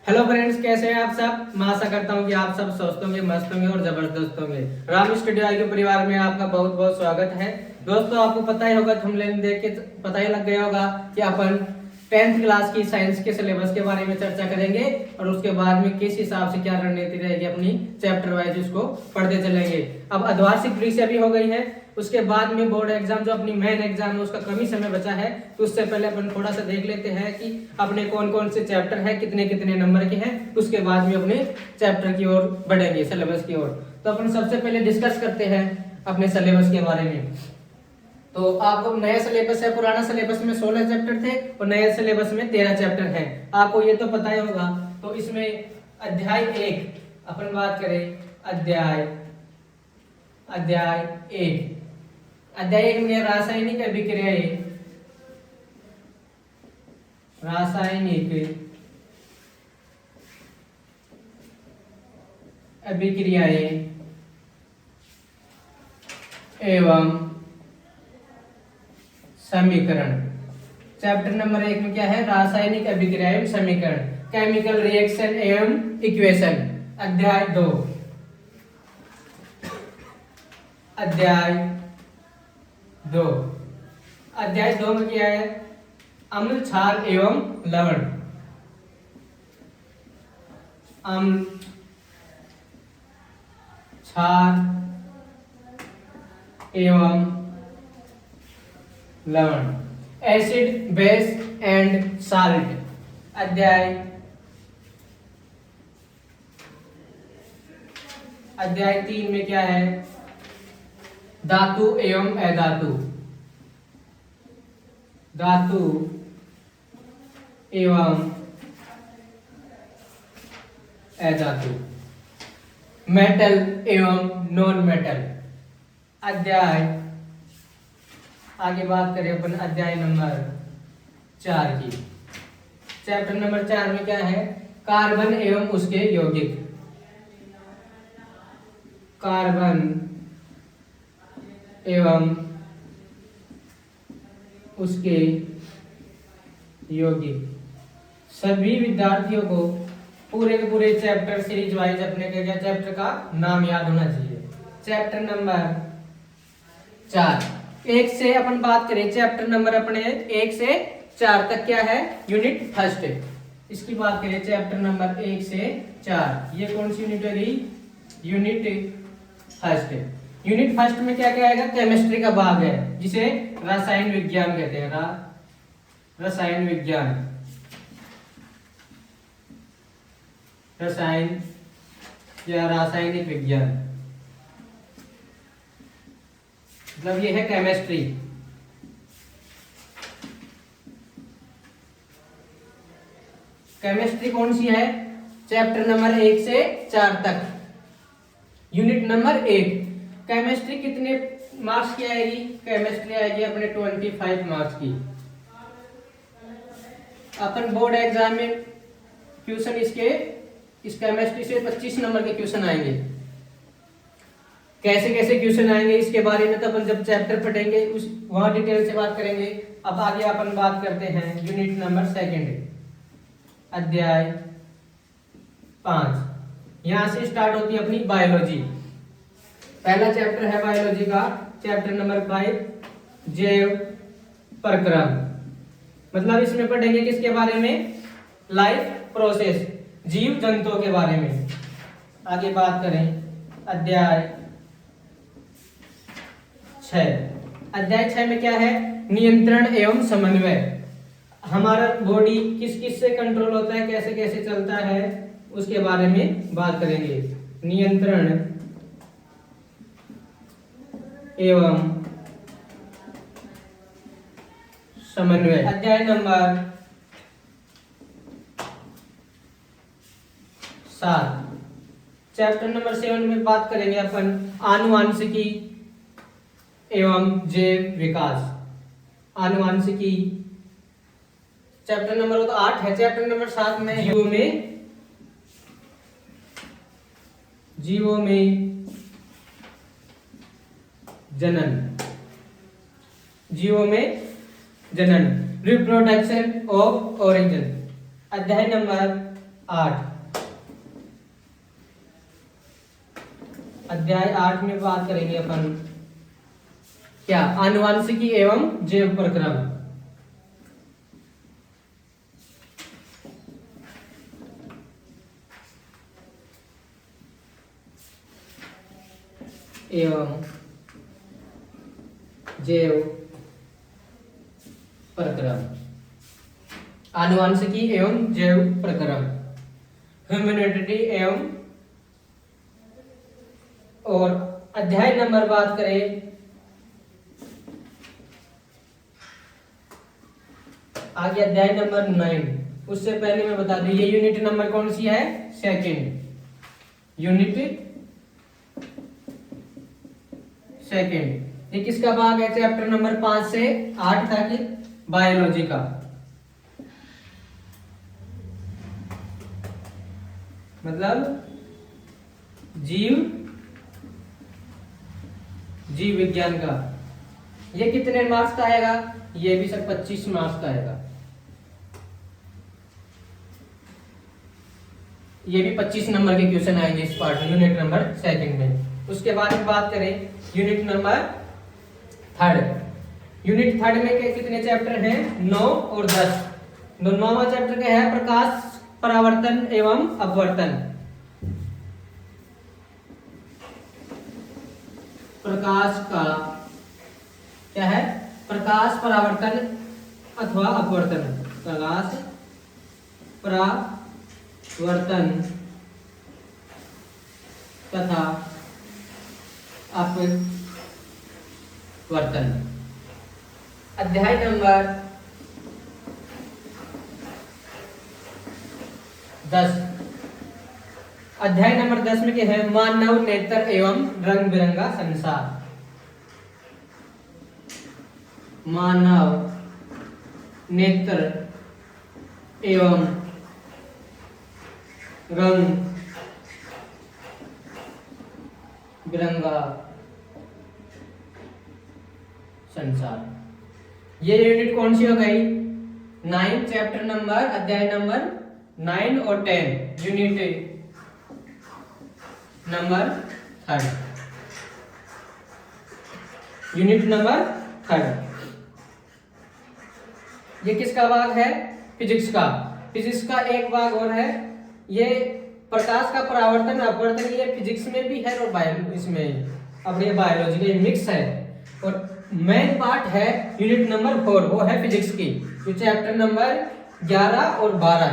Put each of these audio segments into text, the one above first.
Hello friends, कैसे हैं आप सब। मैं आशा करता हूं कि आप सब स्वस्थ होंगे, मस्त होंगे और जबरदस्त होंगे। राम स्टूडियो आई के परिवार में आपका बहुत बहुत स्वागत है। दोस्तों, आपको पता ही होगा, थंबनेल देख के पता ही लग गया होगा कि अपन 10th क्लास की साइंस के सिलेबस के बारे में चर्चा करेंगे और उसके बाद में किस हिसाब से क्या रणनीति रहेगी अपनी चैप्टर वाइज उसको पढ़ते चलेंगे। अब अर्धवार्षिक परीक्षा भी हो गई है, उसके बाद में बोर्ड एग्जाम जो अपनी मेन एग्जाम है उसका कम ही समय बचा है। तो उससे पहले अपन थोड़ा सा देख लेते हैं कि अपने कौन कौन से चैप्टर है, कितने कितने नंबर के हैं। उसके बाद में अपने चैप्टर की ओर बढ़ेंगे, सिलेबस की ओर। तो अपन सबसे पहले डिस्कस करते हैं अपने सिलेबस के बारे में। तो आपको नया सिलेबस है, पुराना सिलेबस में 16 चैप्टर थे और नए सिलेबस में 13 चैप्टर हैं। आपको ये तो पता ही होगा। तो इसमें अध्याय 1 अपन बात करें, अध्याय 1 अध्याय 1 में रासायनिक अभिक्रियाएं, रासायनिक अभिक्रियाएं एवं समीकरण। चैप्टर नंबर 1 में क्या है, रासायनिक अभिक्रिया एवं समीकरण, केमिकल रिएक्शन एवं इक्वेशन। अध्याय 2 अध्याय 2 में क्या है, अम्ल क्षार एवं लवण। अम्ल क्षार एवं लवण, एसिड बेस एंड साल्ट। अध्याय 3 में क्या है, धातु एवं अधातु, धातु एवं अधातु, मेटल एवं नॉन मेटल। अध्याय आगे बात करें अपन अध्याय नंबर 4 की। चैप्टर नंबर 4 में क्या है, कार्बन एवं उसके यौगिक, कार्बन एवं उसके यौगिक। सभी विद्यार्थियों को पूरे के पूरे चैप्टर सीरीज वाइज अपने क्या चैप्टर का नाम याद होना चाहिए। चैप्टर नंबर 4 1 से अपन बात करें, चैप्टर नंबर अपने 1 से 4 तक क्या है, यूनिट फर्स्ट। इसकी बात करें चैप्टर नंबर 1 से 4, ये कौन सी यूनिट होगी, यूनिट फर्स्ट। यूनिट फर्स्ट में क्या क्या आएगा, केमिस्ट्री का भाग है जिसे रसायन विज्ञान कहते हैं, रसायन विज्ञान, रसायन या रासायनिक विज्ञान, मतलब ये है केमिस्ट्री। केमिस्ट्री कौन सी है, चैप्टर नंबर 1 से 4 तक, यूनिट नंबर 1। केमिस्ट्री कितने मार्क्स की आएगी, केमिस्ट्री आएगी अपने 25 मार्क्स की। अपन बोर्ड एग्जाम में क्वेश्चन इस केमिस्ट्री से 25 नंबर के क्वेश्चन आएंगे। कैसे कैसे क्वेश्चन आएंगे इसके बारे में तो अपन जब चैप्टर पढ़ेंगे उस वहां डिटेल से बात करेंगे। अब आगे अपन बात करते हैं यूनिट नंबर 2, अध्याय 5। यहां से स्टार्ट होती है अपनी बायोलॉजी। पहला चैप्टर है बायोलॉजी का, चैप्टर नंबर 5, जैव प्रक्रम। मतलब इसमें पढ़ेंगे किसके बारे में, लाइफ प्रोसेस, जीव जंतुओं के बारे में। आगे बात करें अध्याय 6 में क्या है, नियंत्रण एवं समन्वय। हमारा बॉडी किस किस से कंट्रोल होता है, कैसे कैसे चलता है, उसके बारे में बात करेंगे। नियंत्रण एवं समन्वय। अध्याय नंबर 7, चैप्टर नंबर 7 में बात करेंगे अपन आनुवांशिकी एवं जैव विकास, आनुवांशिकी। चैप्टर नंबर 8 है। चैप्टर नंबर 7 में जीवों में जनन, जीवों में जनन, रिप्रोडक्शन ऑफ ओरिजिन। अध्याय नंबर 8। अध्याय 8 में बात करेंगे अपन क्या, आनुवंशिकी एवं जैव प्रक्रम। एवं जैव प्रक्रम, आनुवंशिकी एवं जैव प्रक्रम, ह्यूमैनिटी एवं। और अध्याय नंबर बात करें, आगे अध्याय नंबर 9। उससे पहले मैं बता दूं ये यूनिट नंबर कौन सी है, सेकंड यूनिट, सेकंड। ये किसका भाग है, चैप्टर नंबर 5 से 8 तक बायोलॉजी का। मतलब जीव विज्ञान का। ये कितने मार्क्स का आएगा, ये भी सर 25 मार्क्स का आएगा। ये भी 25 नंबर के क्वेश्चन आएंगे इस पार्ट में, यूनिट नंबर सेकंड में। उसके बाद में बात करें unit number third. Unit third में कितने चैप्टर हैं, 9 और 10। 9वां चैप्टर क्या है, प्रकाश परावर्तन एवं अपवर्तन। प्रकाश का क्या है, प्रकाश परावर्तन अथवा अपवर्तन, प्रकाश परावर्तन तथा अपवर्तन। अध्याय नंबर 10। अध्याय नंबर 10 में क्या है, मानव नेत्र एवं रंग बिरंगा संसार। मानव नेत्र एवं रंग बिरंगा संसार। ये यूनिट कौन सी हो गई, 9 चैप्टर नंबर, अध्याय नंबर 9 और 10, यूनिट नंबर 3, यूनिट नंबर 3। ये किसका भाग है, फिजिक्स का। फिजिक्स का एक भाग और है, ये प्रकाश का परावर्तन अपवर्तन, ये फिजिक्स में भी है और बायो इसमें अपने बायोलॉजी का मिक्स है। और मेन पार्ट है यूनिट नंबर 4, वो है फिजिक्स की, जो चैप्टर नंबर 11 और 12।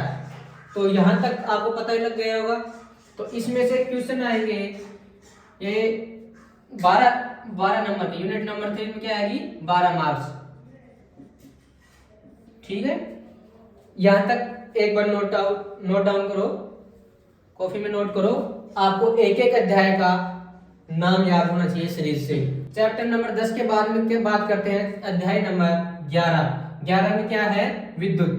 तो यहां तक आपको पता ही लग गया होगा। तो इसमें से क्वेश्चन आएंगे, ये 12 नंबर की, यूनिट नंबर 3 में क्या आएगी, 12 मार्क्स। ठीक है, यहां तक एक बार नोट डाउन करो, कॉपी में नोट करो। आपको एक एक अध्याय का नाम याद होना चाहिए सीरीज से। चैप्टर नंबर 10 के बाद में बात करते हैं अध्याय नंबर 11। 11 में क्या है, विद्युत,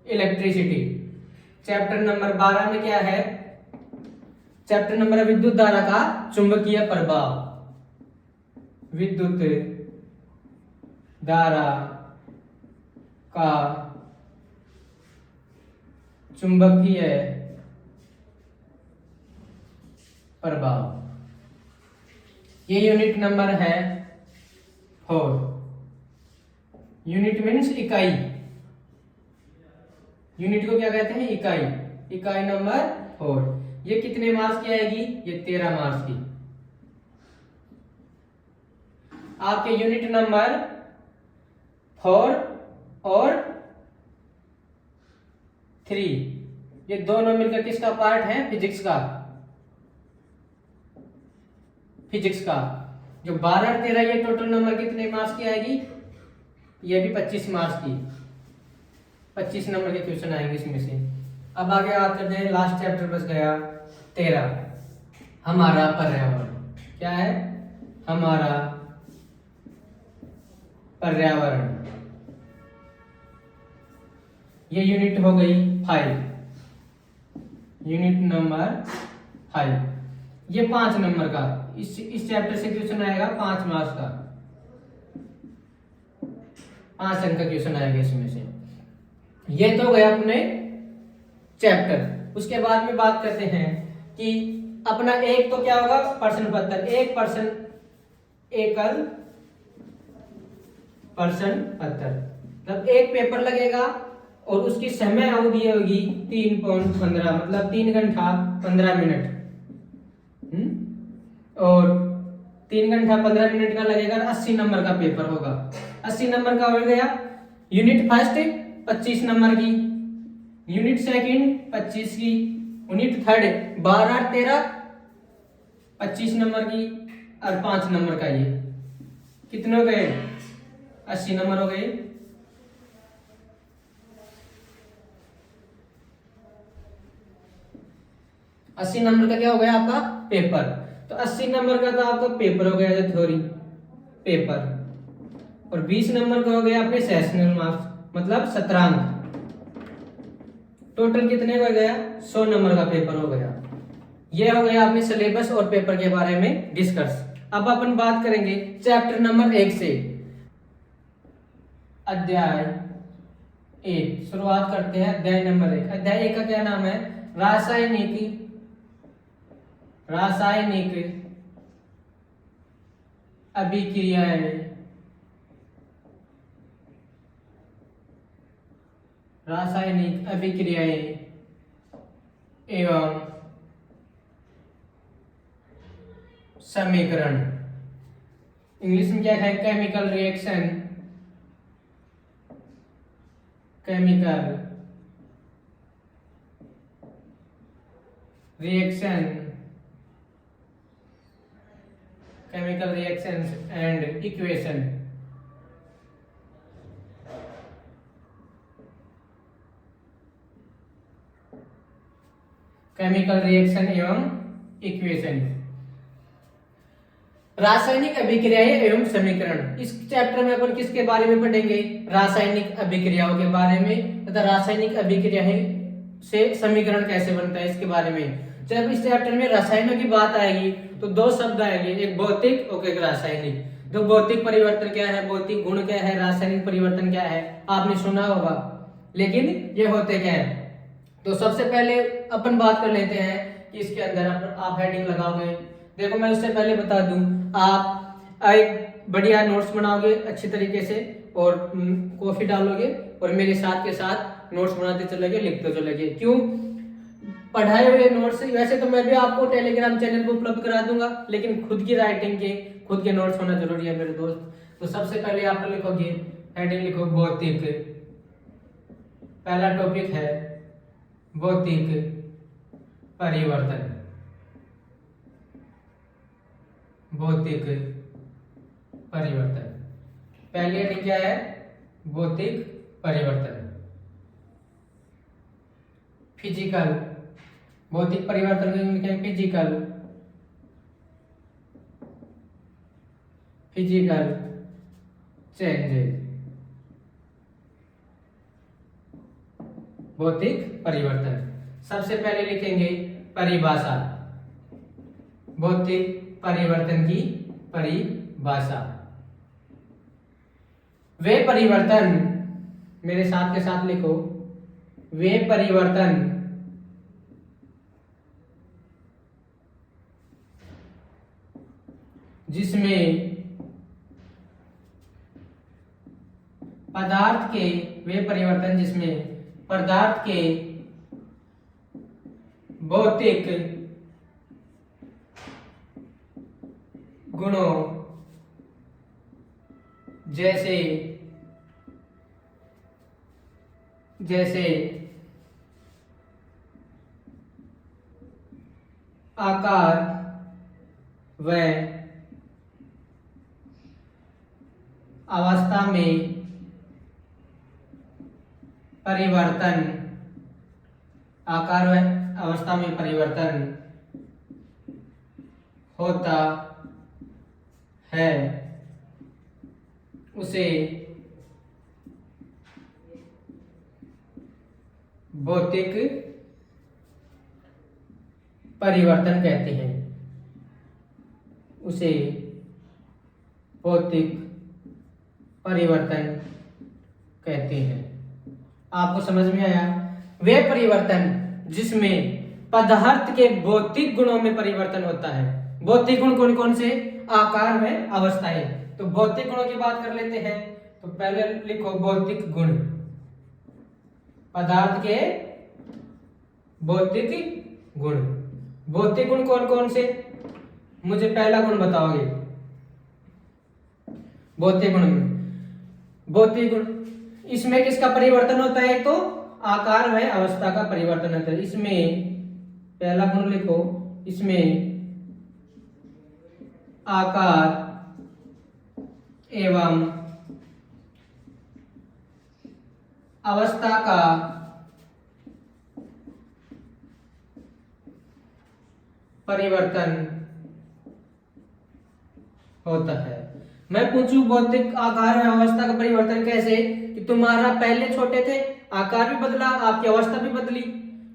इलेक्ट्रिसिटी। चैप्टर नंबर 12 में क्या है, चैप्टर नंबर विद्युत धारा का चुंबकीय प्रभाव। विद्युत धारा का चुंबकीय प्रभाव, ये यूनिट नंबर है 4। यूनिट मीन्स इकाई, यूनिट को क्या कहते हैं, इकाई। इकाई नंबर 4, ये कितने मार्क्स की आएगी, ये 13 मार्क्स की। आपके यूनिट नंबर 4 और 3, ये दोनों मिलकर किसका पार्ट है, फिजिक्स का। फिजिक्स का जो 12 और 13, ये टोटल नंबर कितने मार्क्स की आएगी, ये भी 25 मार्क्स की। 25 नंबर के क्वेश्चन आएंगे इसमें से। अब आगे बात करते हैं, लास्ट चैप्टर बच गया 13, हमारा पर्यावरण। क्या है, हमारा पर्यावरण। ये यूनिट हो गई 5, यूनिट नंबर 5। ये 5 नंबर का, इस चैप्टर से क्वेश्चन आएगा 5 मार्क्स का, 5 अंक का क्वेश्चन आएगा इसमें से। ये तो गया अपने चैप्टर। उसके बाद में बात करते हैं कि अपना एक तो क्या होगा, प्रश्न पत्र। एक प्रश्न, एकल प्रश्न पत्र, मतलब एक पेपर लगेगा और उसकी समय अवधि होगी 3.15, मतलब 3 घंटा 15 मिनट। और 3 घंटा 15 मिनट का लगेगा, 80 नंबर का पेपर होगा। 80 नंबर का हो गया। यूनिट फर्स्ट 25 नंबर की, यूनिट सेकंड 25 की, यूनिट थर्ड 12 13 25 नंबर की, और 5 नंबर का। ये कितने हो गए, 80 नंबर हो गए। अस्सी नंबर का क्या हो गया आपका पेपर। तो 80 नंबर का तो आपका पेपर हो गया थ्योरी पेपर, और 20 नंबर का हो गया अपने सेशनल मार्क्स, मतलब सत्रांक। टोटल कितने हो गया, 100 नंबर का पेपर हो गया। ये हो गया अपने सिलेबस और पेपर के बारे में डिस्कस। अब अपन बात करेंगे चैप्टर नंबर 1 से। अध्याय 1 शुरुआत करते हैं। अध्याय नंबर 1। अध्याय 1 का क्या नाम है, रासायनिक अभिक्रियाएं। रासायनिक अभिक्रियाएं एवं समीकरण। इंग्लिश में क्या है, chemical reaction, chemical reactions and equation. Chemical reaction एवं इक्वेशन, रासायनिक अभिक्रियाएं एवं समीकरण। इस चैप्टर में अपन किसके बारे में पढ़ेंगे, रासायनिक अभिक्रियाओं के बारे में, तथा रासायनिक अभिक्रियाएं से समीकरण कैसे बनता है इसके बारे में। जब इस चैप्टर में रसायनों की बात आएगी तो दो शब्द आएंगे, एक भौतिक और एक रासायनिक। तो भौतिक परिवर्तन क्या है, भौतिक गुण क्या है, रासायनिक परिवर्तन क्या है, आपने सुना होगा, लेकिन ये होते क्या है। तो सबसे पहले अपन बात कर लेते हैं कि इसके अंदर आप हेडिंग लगाओगे। देखो मैं उससे पहले बता दूं, आप एक बढ़िया नोट्स बनाओगे अच्छी तरीके से, और कॉफी डालोगे और मेरे साथ के साथ नोट्स बनाते चलोगे, लिखते चलोगे। क्यों, पढ़ाए हुए नोट्स वैसे तो मैं भी आपको टेलीग्राम चैनल पर उपलब्ध करा दूंगा, लेकिन खुद की राइटिंग के खुद के नोट्स होना जरूरी है मेरे दोस्त। तो सबसे पहले आप लिखोगे, हेडिंग लिखो भौतिक। पहला टॉपिक है भौतिक परिवर्तन। भौतिक परिवर्तन, पहली हेडिंग क्या है, भौतिक परिवर्तन। फिजिकल, भौतिक परिवर्तन लिखें फिजिकल, फिजिकल चेंजेस। भौतिक परिवर्तन, सबसे पहले लिखेंगे परिभाषा, भौतिक परिवर्तन की परिभाषा। वे परिवर्तन, मेरे साथ के साथ लिखो, वे परिवर्तन जिसमें पदार्थ के, वे परिवर्तन जिसमें पदार्थ के भौतिक गुणों जैसे आकार व अवस्था में परिवर्तन, आकार व अवस्था में परिवर्तन होता है, उसे भौतिक परिवर्तन कहते हैं। उसे भौतिक परिवर्तन कहते हैं। आपको समझ में आया? वे परिवर्तन जिसमें पदार्थ के भौतिक गुणों में परिवर्तन होता है। भौतिक गुण कौन कौन से? आकार में अवस्थाएं। तो भौतिक गुणों की बात कर लेते हैं। तो पहले लिखो भौतिक गुण, पदार्थ के भौतिक गुण। भौतिक गुण कौन कौन से? मुझे पहला गुण बताओगे भौतिक गुण में? भौतिक गुण इसमें किसका परिवर्तन होता है? तो आकार व अवस्था का परिवर्तन होता है। इसमें पहला गुण लिखो, इसमें आकार एवं अवस्था का परिवर्तन होता है। मैं पूछूं भौतिक आकार में अवस्था का परिवर्तन कैसे? कि तुम्हारा पहले छोटे थे, आकार भी बदला, आपकी अवस्था भी बदली,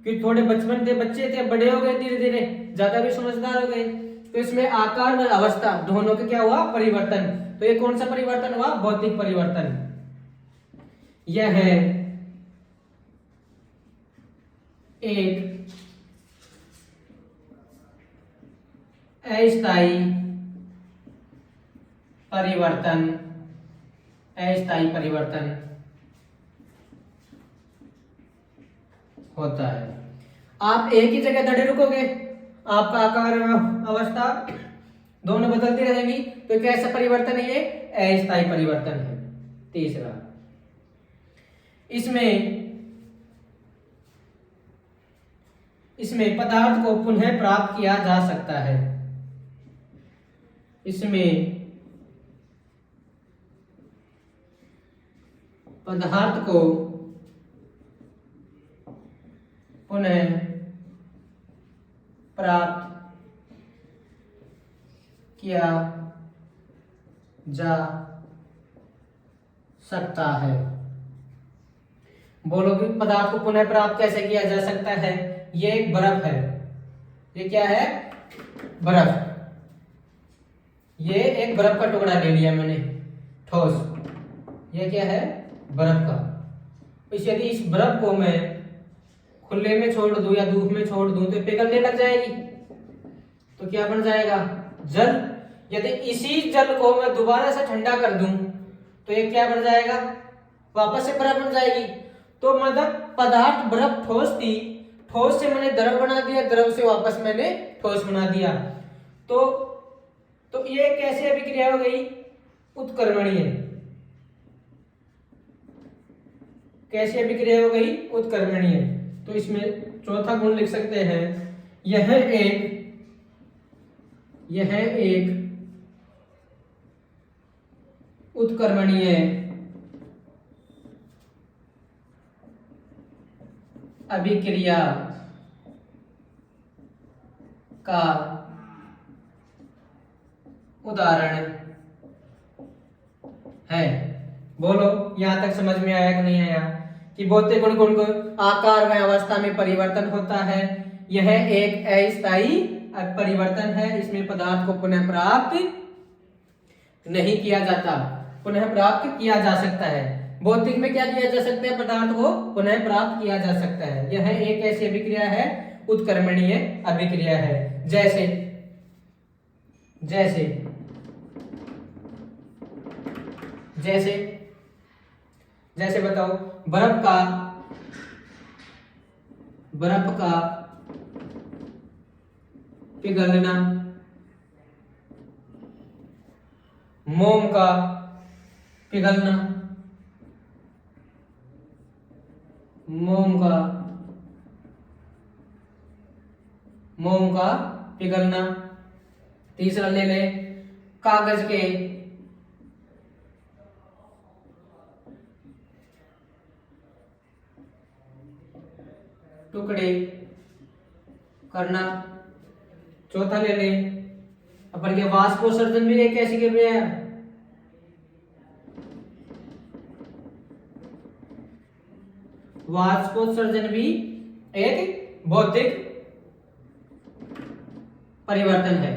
कि थोड़े बचपन थे, बच्चे थे, बड़े हो गए, धीरे धीरे ज्यादा भी समझदार हो गए। तो इसमें आकार और अवस्था दोनों का क्या हुआ? परिवर्तन। तो ये कौन सा परिवर्तन हुआ? भौतिक परिवर्तन। यह है एक अस्थायी परिवर्तन, अस्थायी परिवर्तन होता है। आप एक ही जगह खड़े रुकोगे, आपका आकार अवस्था दोनों बदलती रहेंगी, तो कैसा परिवर्तन है? ये अस्थायी परिवर्तन है। तीसरा, इसमें पदार्थ को पुनः प्राप्त किया जा सकता है। इसमें पदार्थ को पुनः प्राप्त किया जा सकता है। बोलो कि पदार्थ को पुनः प्राप्त कैसे किया जा सकता है? ये एक बर्फ है। ये क्या है? बर्फ। ये एक बर्फ का टुकड़ा ले लिया मैंने, ठोस। ये क्या है? बर्फ का। यदि इस बर्फ को मैं खुले में छोड़ दूं या धूप में छोड़ दूं तो पिघलने लग जाएगी। तो क्या बन जाएगा? जल। यदि इसी जल को मैं दोबारा से ठंडा कर दूं तो ये क्या बन जाएगा? वापस से बर्फ बन जाएगी। तो मतलब पदार्थ बर्फ ठोस थी, ठोस से मैंने द्रव बना दिया, द्रव से वापस मैंने ठोस बना दिया। तो ये कैसे अभिक्रिया हो गई? उत्क्रमणीय। कैसे अभिक्रिया हो गई? उत्क्रमणीय। तो इसमें चौथा गुण लिख सकते हैं, यह एक उत्क्रमणीय अभिक्रिया का उदाहरण है। बोलो यहां तक समझ में आया कि नहीं आया? कि भौतिक गुण कौन को? आकार व अवस्था में परिवर्तन होता है। यह एक अस्थायी परिवर्तन है। इसमें पदार्थ को पुनः प्राप्त नहीं किया जाता, पुनः प्राप्त किया जा सकता है। भौतिक में क्या किया जा सकता है? पदार्थ को पुनः प्राप्त किया जा सकता है। यह एक ऐसी अभिक्रिया है, उत्क्रमणीय अभिक्रिया है। जैसे जैसे जैसे जैसे बताओ, बर्फ का पिघलना, मोम का पिघलना, मोम का पिघलना। तीसरा ले ले, कागज के टुकड़े करना। चौथा ले ले अपन के वाष्पोत्सर्जन भी एक ऐसी क्रिया है। वाष्पोत्सर्जन भी एक भौतिक परिवर्तन है।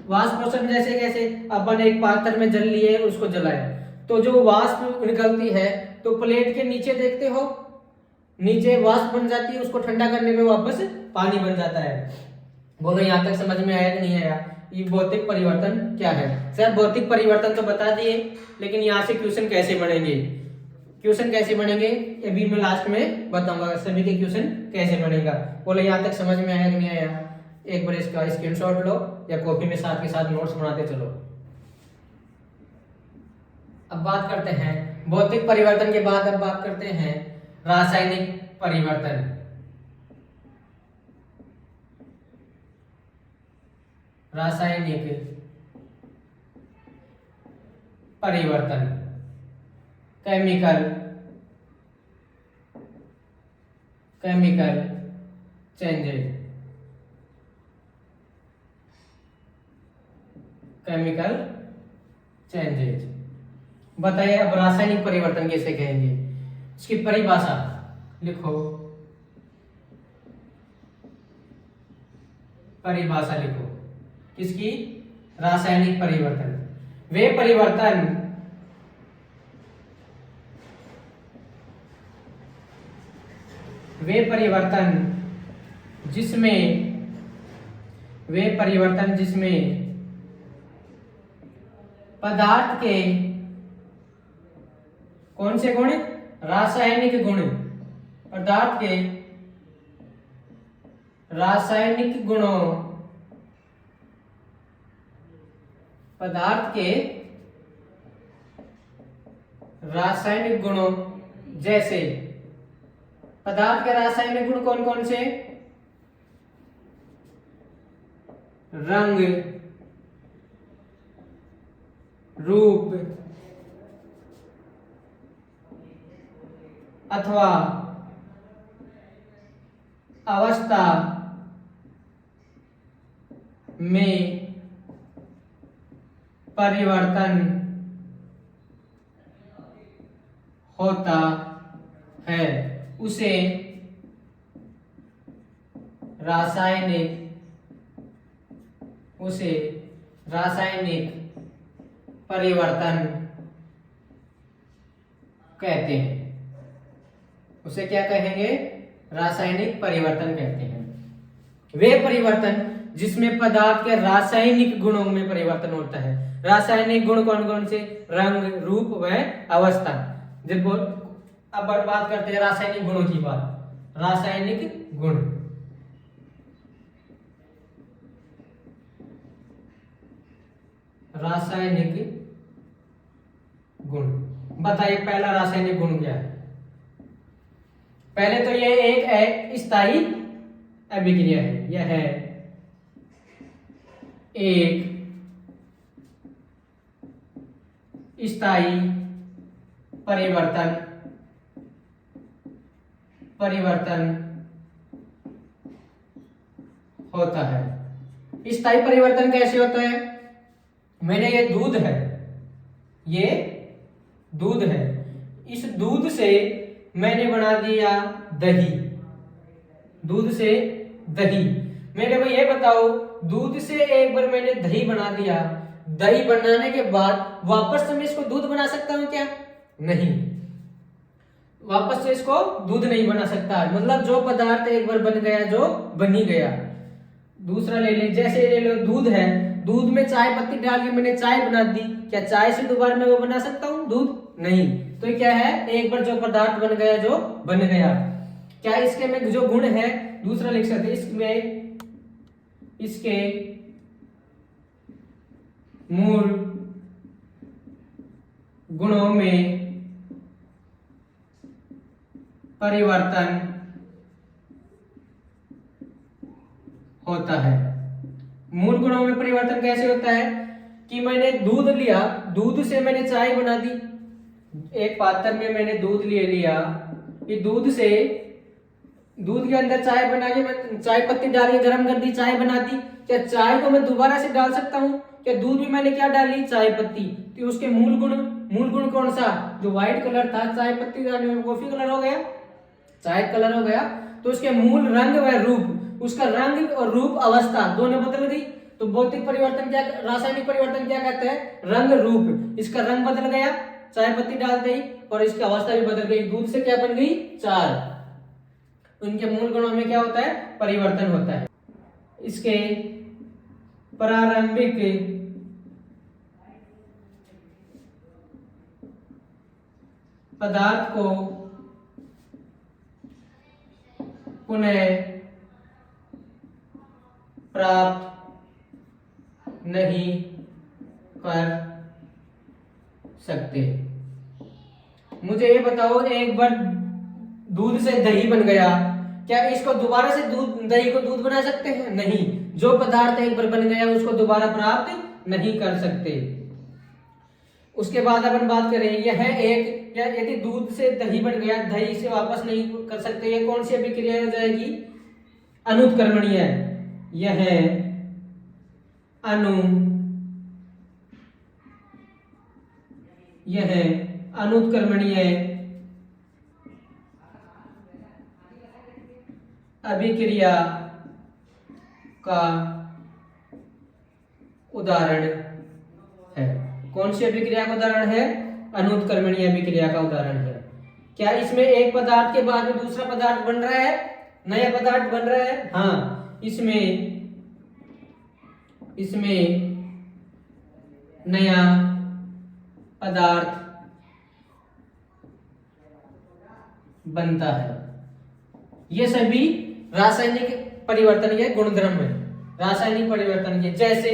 वाष्पोत्सर्जन जैसे कैसे? अपन एक पात्र में जल लिए, उसको जलाया, तो जो वाष्प निकलती है तो प्लेट के नीचे देखते हो, नीचे वाष्प बन जाती है, उसको ठंडा करने पे वापस पानी बन जाता है। बोलो यहाँ तक समझ में आया कि नहीं आया? ये भौतिक परिवर्तन क्या है? सर भौतिक परिवर्तन तो बता दिए, लेकिन यहाँ से क्वेश्चन कैसे बनेंगे, क्वेश्चन कैसे बनेंगे अभी मैं लास्ट में बताऊंगा, सभी के क्वेश्चन कैसे बनेगा। बोलो यहाँ तक समझ में आया कि नहीं आया? एक बार इसका स्क्रीनशॉट लो या कॉपी में साथ के साथ नोट्स बनाते चलो। अब बात करते हैं भौतिक परिवर्तन के बाद, अब बात करते हैं रासायनिक परिवर्तन। रासायनिक परिवर्तन, केमिकल चेंजेज, केमिकल चेंजेज। बताइए अब रासायनिक परिवर्तन कैसे कहेंगे, इसकी परिभाषा लिखो, परिभाषा लिखो किसकी? रासायनिक परिवर्तन। वे परिवर्तन जिसमें पदार्थ के कौन से गुण? रासायनिक गुण। पदार्थ के रासायनिक गुणों, पदार्थ के रासायनिक गुणों जैसे, पदार्थ के रासायनिक गुण कौन कौन से? रंग, रूप अथवा अवस्था में परिवर्तन होता है, उसे रासायनिक परिवर्तन कहते हैं। उसे क्या कहेंगे? रासायनिक परिवर्तन कहते हैं। वे परिवर्तन जिसमें पदार्थ के रासायनिक गुणों में परिवर्तन होता है। रासायनिक गुण कौन कौन से? रंग, रूप व अवस्था। जब अब बात करते हैं रासायनिक गुणों की बात। रासायनिक गुण, रासायनिक गुण बताइए पहला रासायनिक गुण क्या है? पहले तो ये एक स्थायी अभिक्रिया है, यह है एक स्थायी परिवर्तन होता है। स्थायी परिवर्तन कैसे होता है? मैंने ये दूध है, ये दूध है, इस दूध से मैंने बना दिया दही, दूध से दही। मेरे को ये बताओ, दूध से एक बार मैंने दही बना दिया, दही बनाने के बाद वापस से मैं इसको दूध बना सकता हूं क्या? नहीं, वापस से इसको दूध नहीं बना सकता। मतलब जो पदार्थ एक बार बन गया, जो बन ही गया। दूसरा ले ले, जैसे ले लो दूध है, दूध में चाय पत्ती डाल के मैंने चाय बना दी, क्या चाय से दोबारा मैं वो बना सकता हूँ दूध? नहीं। तो ये क्या है? एक बार जो पदार्थ बन गया, जो बन गया। क्या इसके में जो गुण है, दूसरा लिख सकते हैं, इसमें इसके मूल गुणों में परिवर्तन होता है। मूल गुणों में परिवर्तन कैसे होता है? कि मैंने दूध लिया, दूध से मैंने चाय बना दी, एक पात्र में मैंने दूध ले लिया, ये दूध से, दूध के अंदर चाय बना के चाय पत्ती डाल के गर्म कर दी, चाय बना दी। क्या चाय को मैं दोबारा से डाल सकता हूँ? क्या दूध में मैंने क्या डाली? चाय पत्ती। तो उसके मूल गुण कौन सा? जो व्हाइट कलर था, चाय पत्ती डालने में कॉफी कलर हो गया, चाय कलर हो गया। तो उसके मूल रंग व रूप, उसका रंग और रूप अवस्था दोनों बदल गई। तो भौतिक परिवर्तन क्या, रासायनिक परिवर्तन क्या कहते हैं? रंग रूप। इसका रंग बदल गया, चाय पत्ती डाल दी और इसकी अवस्था भी बदल गई, दूध से क्या बन गई, चाय। उनके मूल गुणों में क्या होता है, परिवर्तन होता है। इसके प्रारंभिक पदार्थ को पुनः प्राप्त नहीं कर सकते। मुझे ये बताओ, एक बार दूध से दही बन गया, क्या इसको दोबारा से दूध, दही को दूध बना सकते हैं? नहीं। जो पदार्थ एक बार बन गया उसको दोबारा प्राप्त नहीं कर सकते। उसके बाद अपन बात करें, यह एक, यदि दूध से दही बन गया, दही से वापस नहीं कर सकते, ये कौन सी अभिक्रिया हो जाएगी, अनुत्क्रमणीय। यह अनुत्क्रमणीय अभिक्रिया का उदाहरण है। कौन सी अभिक्रिया का उदाहरण है, अनुत्क्रमणीय अभिक्रिया का उदाहरण है। क्या इसमें एक पदार्थ के बाद में दूसरा पदार्थ बन रहा है, नया पदार्थ बन रहा है? हाँ, इसमें नया पदार्थ बनता है। ये सभी रासायनिक परिवर्तन के गुणधर्म है, रासायनिक परिवर्तन के। जैसे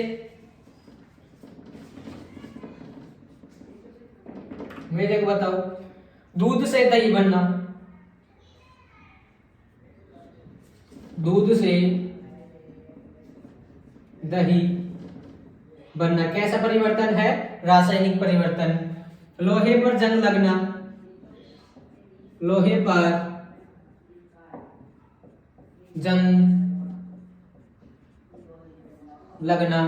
मेरे को बताओ, दूध से दही बनना, दूध से दही बनना कैसा परिवर्तन है, रासायनिक परिवर्तन। लोहे पर जंग लगना, लोहे पर जंग लगना,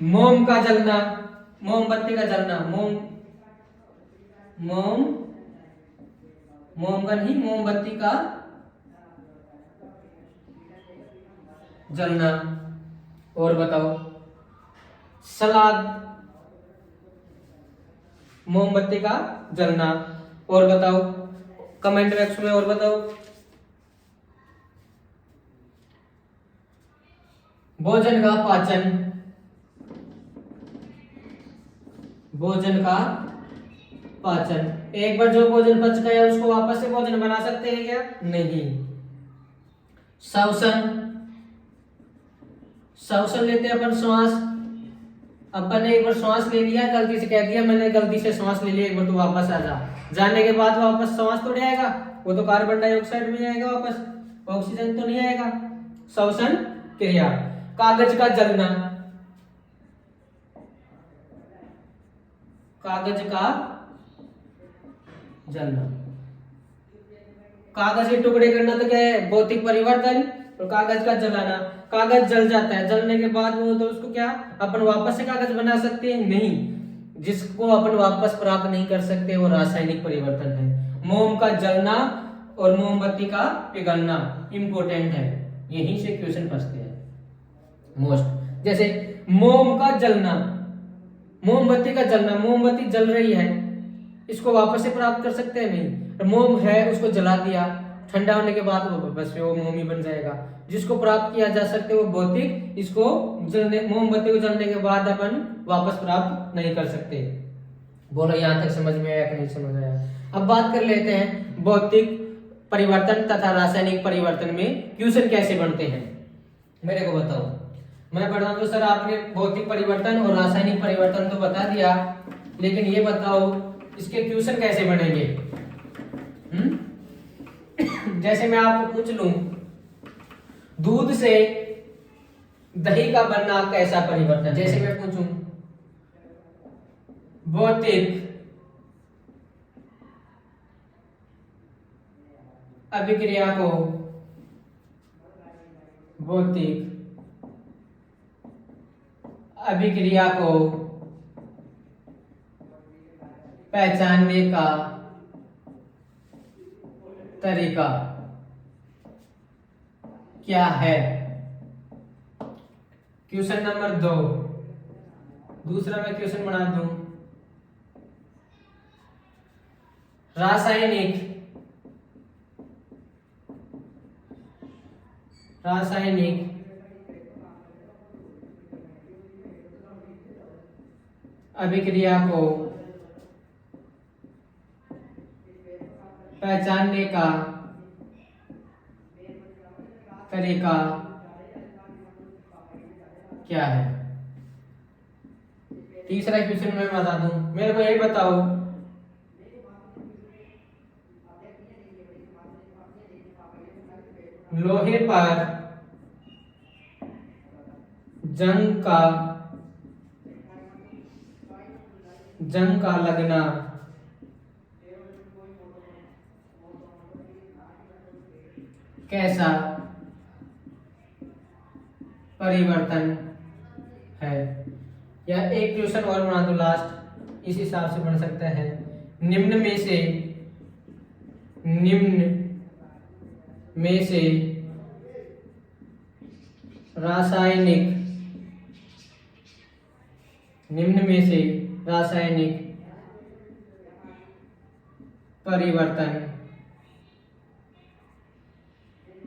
मोम का जलना, मोमबत्ती का जलना, मोम का नहीं, मोमबत्ती का जलना। और बताओ, सलाद, मोमबत्ती का जलना। और बताओ कमेंट बॉक्स में, और बताओ। भोजन का पाचन, भोजन का पाचन। एक बार जो भोजन पच गया उसको वापस से भोजन बना सकते हैं क्या? नहीं। श्वसन, श्वसन लेते हैं अपन श्वास। अपन ने एक बार श्वास ले लिया, गलती से कह दिया मैंने गलती से श्वास ले लिया, एक बार तो वापस आ जा। जाने के बाद वापस श्वास थोड़ी आएगा, वो तो कार्बन डाइऑक्साइड में आएगा वापस, ऑक्सीजन तो नहीं आएगा। श्वसन क्रिया। कागज का जलना, कागज का जलना, कागज के टुकड़े करना तो क्या है, भौतिक परिवर्तन। और कागज का जलाना, कागज जल जाता है, जलने के बाद वो तो उसको क्या अपन वापस से कागज बना सकते हैं? नहीं। जिसको अपन वापस प्राप्त नहीं कर सकते वो रासायनिक परिवर्तन है। मोम का जलना और मोमबत्ती का पिघलना इंपॉर्टेंट है, यहीं से क्वेश्चन फंसते हैं मोस्ट। जैसे मोम का जलना, मोमबत्ती का जलना, मोमबत्ती जल रही है, इसको वापस से प्राप्त कर सकते हैं? नहीं। मोम है, उसको जला दिया, ठंडा होने के बाद वो बस वो मोम ही बन जाएगा। जिसको प्राप्त किया जा सकते वो भौतिक, इसको जलने, मोमबत्ती को जलने के बाद अपन वापस प्राप्त नहीं कर सकते। बोलो यहाँ तक समझ में आया कि नहीं समझ आया? अब बात कर लेते हैं भौतिक परिवर्तन तथा रासायनिक परिवर्तन में क्वेश्चन कैसे बनते हैं। मेरे को बताओ, मैं पढ़ा तो सर आपने भौतिक परिवर्तन और रासायनिक परिवर्तन तो बता दिया, लेकिन ये बताओ इसके क्वेश्चन कैसे बनेंगे? जैसे मैं आपको पूछ लूं, दूध से दही का बनना कैसा परिवर्तन? जैसे मैं पूछूं, भौतिक अभिक्रिया को, भौतिक अभिक्रिया को पहचानने का तरीका क्या है? Question number 2। दूसरा मैं क्वेश्चन बना दूं, रासायनिक अभिक्रिया को पहचानने का तरीका क्या है? तीसरा क्वेश्चन मैं बता दूं, मेरे को यही बताओ, लोहे पर जंग का लगना कैसा परिवर्तन है? या एक क्वेश्चन और बना दो लास्ट, इस हिसाब से बन सकता है। निम्न में से रासायनिक परिवर्तन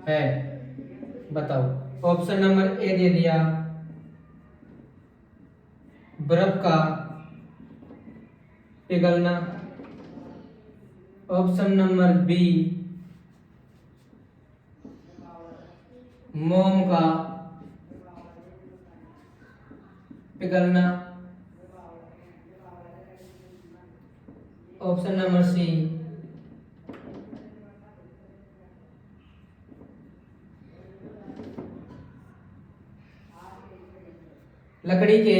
है, बताओ। ऑप्शन नंबर ए दे दिया, बर्फ का पिघलना। ऑप्शन नंबर बी, मोम का पिघलना। ऑप्शन नंबर सी, लकड़ी के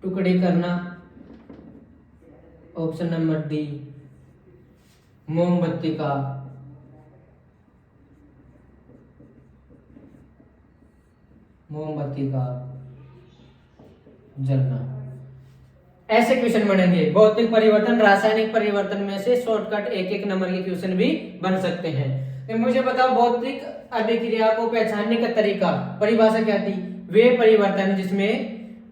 टुकड़े करना। ऑप्शन नंबर डी, मोमबत्ती का जलना। ऐसे क्वेश्चन बनेंगे। भौतिक परिवर्तन, रासायनिक परिवर्तन में से शॉर्टकट एक एक नंबर के क्वेश्चन भी बन सकते हैं। तो मुझे बताओ, भौतिक अभिक्रिया को पहचानने का तरीका, परिभाषा क्या थी? वे परिवर्तन जिसमें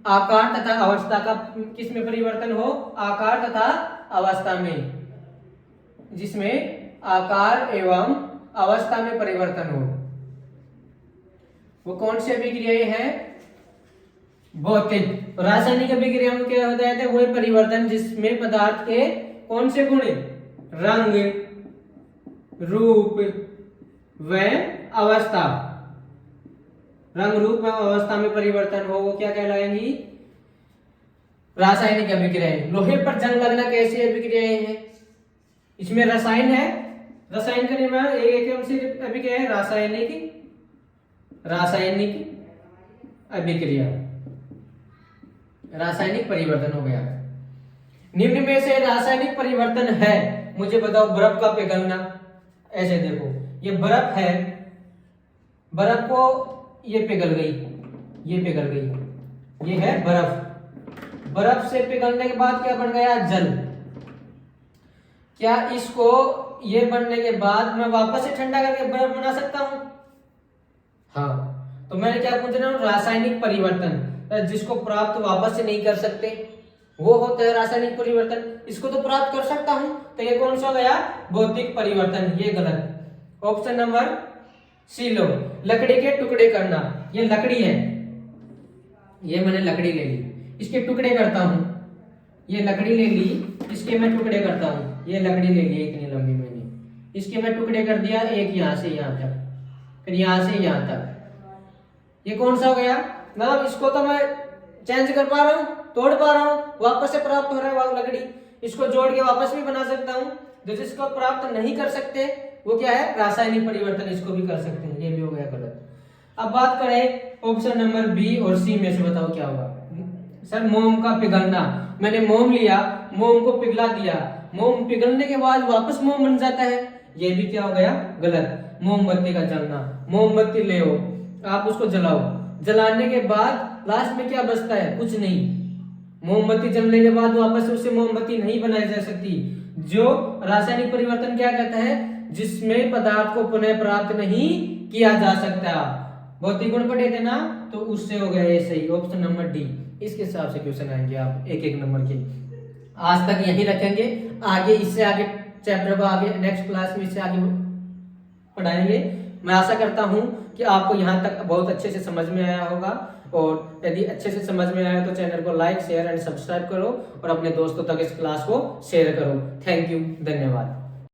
आकार तथा अवस्था का, किसमें परिवर्तन हो? आकार तथा अवस्था में, जिसमें आकार एवं अवस्था में परिवर्तन हो, वो कौन सी अभिक्रियाएं हैं? भौतिक। रासायनिक अभिक्रिया में क्या होता है? वही परिवर्तन जिसमें पदार्थ के कौन से गुण, रंग, रूप व अवस्था, रंग रूप व अवस्था में परिवर्तन हो, वो क्या कहलाएंगी? रासायनिक अभिक्रियाएं। लोहे पर जंग लगना कैसी अभिक्रियाएं हैं? इसमें रसायन है, रसायन का निर्माण एक कौन सी अभिक्रिया है? रासायनिक अभिक्रिया, रासायनिक परिवर्तन हो गया। निम्न में से रासायनिक परिवर्तन है, मुझे बताओ। बर्फ का पिघलना। ऐसे देखो, ये बर्फ है, बर्फ को ये पिघल गई, ये है बर्फ। बर्फ से पिघलने के बाद क्या बन गया? जल। क्या इसको ये बनने के बाद मैं वापस से ठंडा करके बर्फ बना सकता हूं? हाँ। तो मैंने क्या पूछ रहा हूं? रासायनिक परिवर्तन जिसको प्राप्त वापस से नहीं कर सकते, वो होता है रासायनिक परिवर्तन। इसको तो प्राप्त कर सकता हूं, तो ये कौन सा हो गया? भौतिक परिवर्तन। ये गलत। ऑप्शन नंबर सी लो, लकड़ी के टुकड़े करना। ये लकड़ी है, ये मैंने लकड़ी ले ली, इसके टुकड़े करता हूं। ये लकड़ी ले ली, इसके मैं टुकड़े करता हूं। ये लकड़ी ले ली इतनी लंबी मैंने, इसके मैं टुकड़े कर दिया, एक यहां से यहां तक, फिर यहां से यहां तक। ये कौन सा हो गया? मतलब इसको तो मैं चेंज कर पा रहा हूं, तोड़ पा रहा हूं, वापस से प्राप्त हो रहा है वो लकड़ी। इसको जोड़ के वापस भी बना सकता हूं। जो जिसको प्राप्त नहीं कर सकते वो क्या है? रासायनिक परिवर्तन। इसको भी कर सकते हैं, ये भी हो गया गलत। अब बात करें ऑप्शन नंबर बी और सी में से, बताओ क्या होगा? सर, मोम का पिघलना। मैंने मोम लिया, मोम को पिघला दिया, मोम पिघलने के बाद वापस मोम बन जाता है, ये भी क्या हो गया? गलत। मोमबत्ती का जलना। मोमबत्ती ले आओ, आप उसको जलाओ, जलाने के बाद लास्ट में क्या बचता है? कुछ नहीं। मोमबत्ती जलने के बाद वापस से उससे मोमबत्ती नहीं बनाई जा सकती। जो रासायनिक परिवर्तन क्या कहता है? जिसमें पदार्थ को पुनः प्राप्त नहीं किया जा सकता। भौतिक गुण पढ़े थे ना, तो उससे हो गया ये सही। ऑप्शन नंबर डी, इसके हिसाब से क्वेश्चन आएंगे आप एक एक नंबर के। आज तक यही रखेंगे, आगे इससे आगे चैप्टर को आगे नेक्स्ट क्लास में इससे आगे पढ़ाएंगे। मैं आशा करता हूं कि आपको यहाँ तक बहुत अच्छे से समझ में आया होगा, और यदि अच्छे से समझ में आया तो चैनल को लाइक शेयर एंड सब्सक्राइब करो और अपने दोस्तों तक इस क्लास को शेयर करो। थैंक यू, धन्यवाद।